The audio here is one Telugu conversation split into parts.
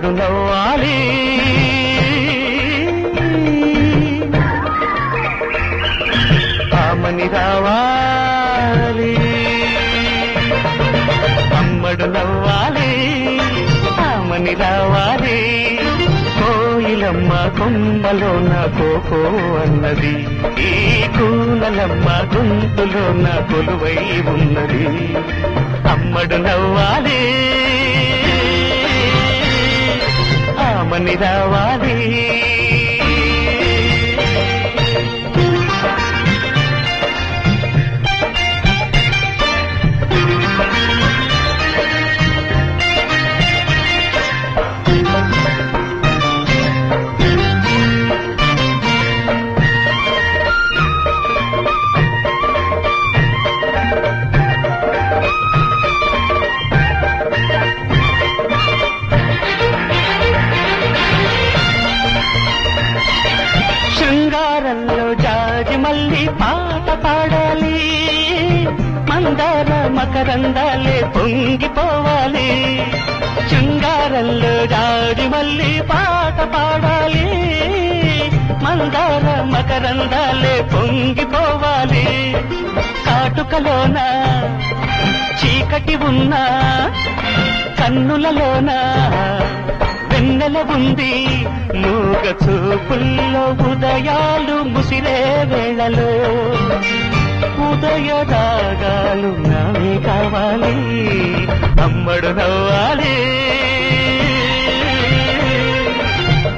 అమ్మడు నవ్వాలి ఆమని రావాలి అమ్మడు నవ్వాలి ఆమని రావాలి కోయిలమ్మ కొమ్మలోన కోకో అన్నది ఈ కూనలమ్మ గొంతులోన కొలువై ఉన్నది అమ్మడు నవ్వాలి ఆమని రావాలి శృంగారంలో జాజి మల్లి పాట పాడాలి మందార మకరందాలే పొంగిపోవాలి శృంగారంలో జాజి మల్లి పాట పాడాలి మందార మకరందాలే పొంగిపోవాలి కాటుకలోన చీకటి ఉన్నా కన్నులలోన వెన్నెల ఉంది మూగ చూపుల్లో ఉదయాలు ముసిరే వేళలో ఉదయ రాగాలు నావే కావాలి అమ్మడు నవ్వాలి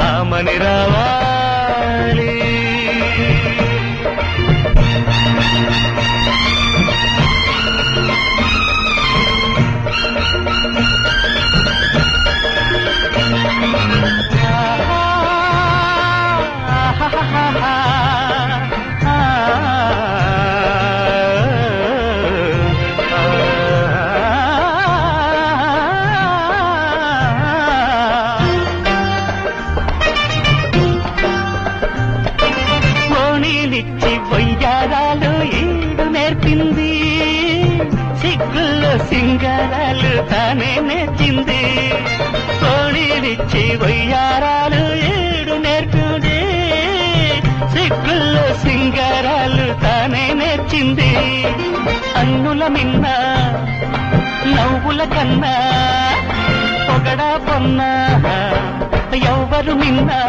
ఆమని రావాలి ఓణీలిచ్చి వయ్యారాలు ఈడు నేర్పింది సిగ్గుల్లో సింగారాలు తానే నేర్చింది ఓణీలిచ్చి వయ్యారాలు ఈడు నేర్పింది సిగ్గుల్లో సింగారాలు తానే నేర్చింది అన్నుల మిన్న నవ్వుల కన్నా పొగడా పొన్నా ఎవరు మిన్నా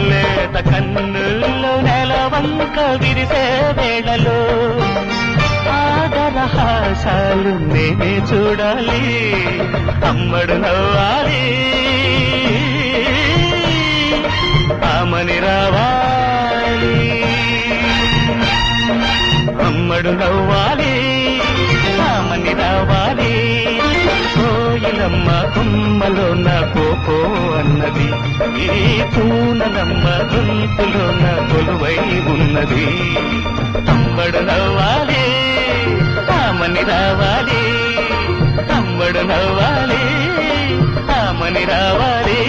లేత కన్నుల్లో నెలవంక విరిసే వేళలో ఆదరహాసాలు నేనే చూడాలి అమ్మడు నవ్వాలి ఆమని రావాలి అమ్మడు నవ్వాలి ఆమని రావాలి కోయిలమ్మ కొమ్మలో నా కోకో అన్నది ఈ పూనలమ్మ గొంతులో నా కొలువై ఉన్నది అమ్మడు నవ్వాలి ఆమని రావాలి అమ్మడు నవ్వాలి ఆమని రావాలి